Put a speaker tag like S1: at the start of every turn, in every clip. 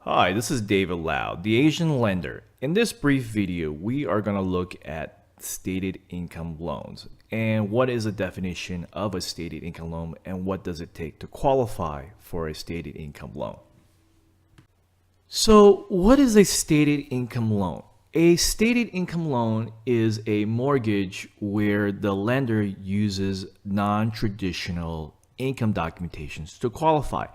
S1: Hi, this is David Lau, the Asian lender. In this brief video, we are going to look at stated income loans and what is a definition of a stated income loan and what does it take to qualify for a stated income loan. So, what is a stated income loan? A stated income loan is a mortgage where the lender uses non-traditional income documentations to qualify.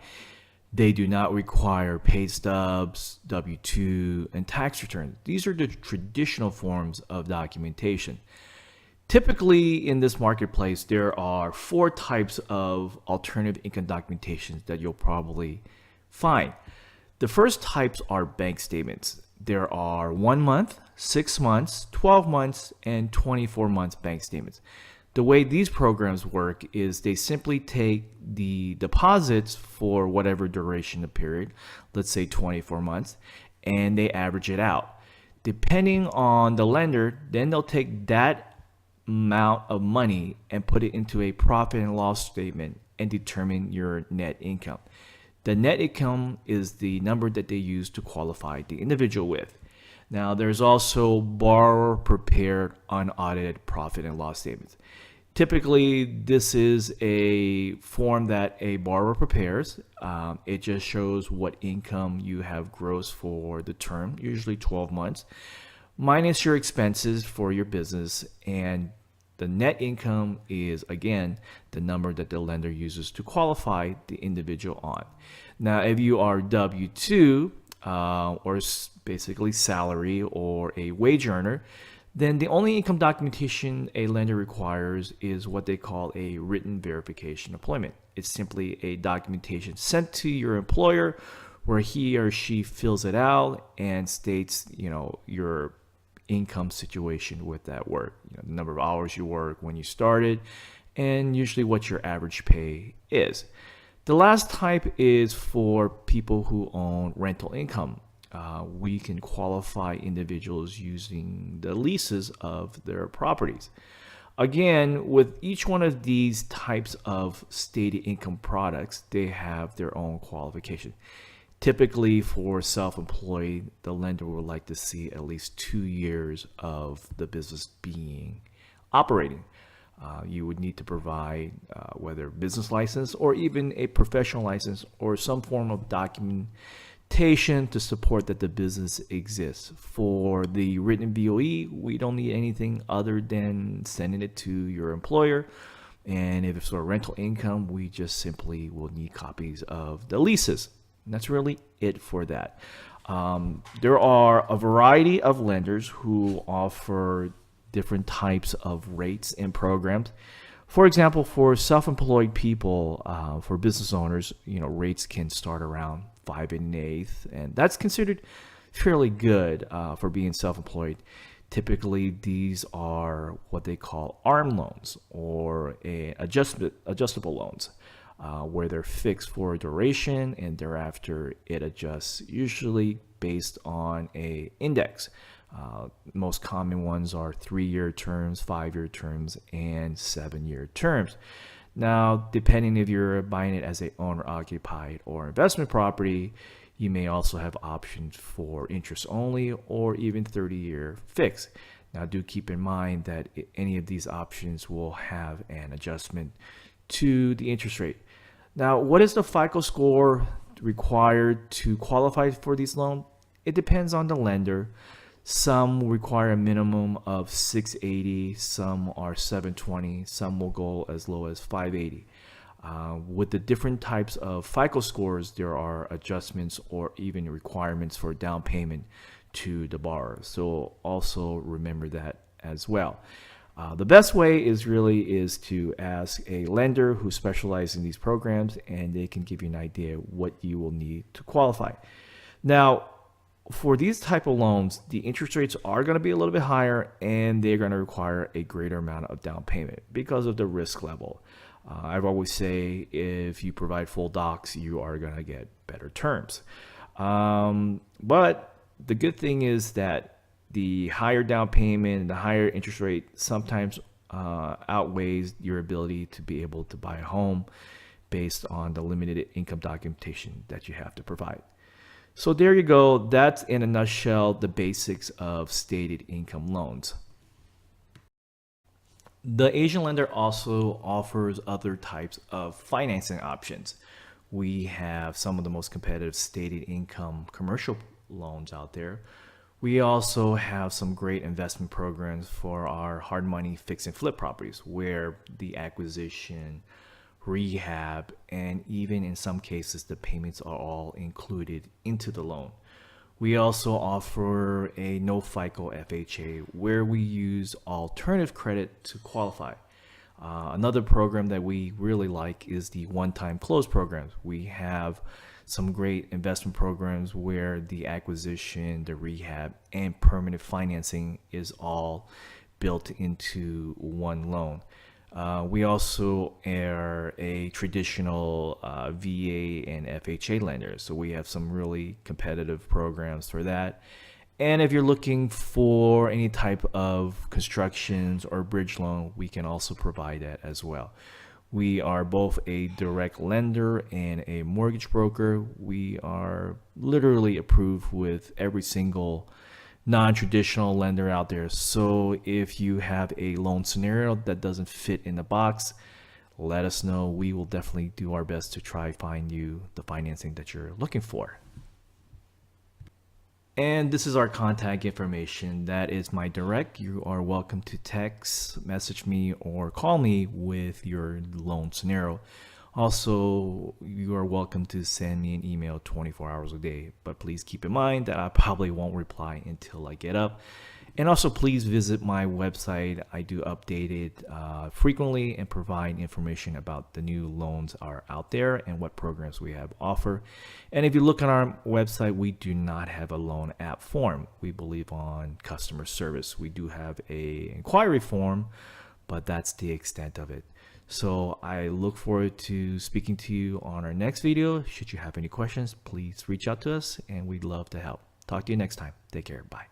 S1: They do not require pay stubs, W-2, and tax returns. These are the traditional forms of documentation. Typically, in this marketplace, there are four types of alternative income documentations that you'll probably find. The first types are bank statements. There are 1 month, 6 months, 12 months, and 24 months bank statements. The way these programs work is they simply take the deposits for whatever duration of period, let's say 24 months, and they average it out. Depending on the lender, then they'll take that amount of money and put it into a profit and loss statement and determine your net income. The net income is the number that they use to qualify the individual with. Now, there's also borrower prepared unaudited profit and loss statements. Typically, this is a form that a borrower prepares. It just shows what income you have gross for the term, usually 12 months, minus your expenses for your business, and the net income is, again, the number that the lender uses to qualify the individual on. Now, if you are W-2 or basically salary or a wage earner, then the only income documentation a lender requires is what they call a written verification of employment. It's simply a documentation sent to your employer where he or she fills it out and states, your income situation with that work, the number of hours you work, when you started, and usually what your average pay is. The last type is for people who own rental income. We can qualify individuals using the leases of their properties. Again, with each one of these types of stated income products, they have their own qualification. Typically, for self-employed, the lender would like to see at least 2 years of the business being operating. You would need to provide whether business license or even a professional license or some form of documentation to support that the business exists. For the written VOE, we don't need anything other than sending it to your employer. And if it's for rental income, we just simply will need copies of the leases. And that's really it for that. There are a variety of lenders who offer different types of rates and programs. For example, for self-employed people, for business owners, rates can start around 5 1/8, and that's considered fairly good for being self-employed. Typically, these are what they call ARM loans or adjustable loans, where they're fixed for a duration and thereafter it adjusts, usually based on a index. Most common ones are 3-year terms, 5-year terms, and 7-year terms. Now, depending if you're buying it as a owner-occupied or investment property, you may also have options for interest only or even 30-year fixed. Now, do keep in mind that any of these options will have an adjustment to the interest rate. Now, what is the FICO score required to qualify for these loans? It depends on the lender. Some require a minimum of 680, some are 720, some will go as low as 580. With the different types of FICO scores, there are adjustments or even requirements for down payment to the borrower. So also remember that as well. The best way is to ask a lender who specializes in these programs, and they can give you an idea what you will need to qualify. Now, for these type of loans, the interest rates are going to be a little bit higher and they're going to require a greater amount of down payment because of the risk level. I've always say if you provide full docs, you are going to get better terms. But the good thing is that the higher down payment and the higher interest rate sometimes outweighs your ability to be able to buy a home based on the limited income documentation that you have to provide. So there you go. That's in a nutshell the basics of stated income loans. The Asian lender also offers other types of financing options. We have some of the most competitive stated income commercial loans out there. We also have some great investment programs for our hard money fix and flip properties where the acquisition, rehab, and even in some cases, the payments are all included into the loan. We also offer a no FICO FHA where we use alternative credit to qualify. Another program that we really like is the one-time close programs. We have some great investment programs where the acquisition, the rehab, and permanent financing is all built into one loan. We also are a traditional VA and FHA lender, so we have some really competitive programs for that. And if you're looking for any type of constructions or bridge loan, we can also provide that as well. We are both a direct lender and a mortgage broker. We are literally approved with every single non-traditional lender out there. So if you have a loan scenario that doesn't fit in the box, let us know. We will definitely do our best to try find you the financing that you're looking for. And this is our contact information. That is my direct. You are welcome to text, message me, or call me with your loan scenario. Also, you are welcome to send me an email 24 hours a day, but please keep in mind that I probably won't reply until I get up. And also, please visit my website. I do update it frequently and provide information about the new loans are out there and what programs we have offer. And if you look on our website, we do not have a loan app form. We believe on customer service. We do have a inquiry form, but that's the extent of it. So I look forward to speaking to you on our next video. Should you have any questions, please reach out to us and we'd love to help. Talk to you next time. Take care. Bye.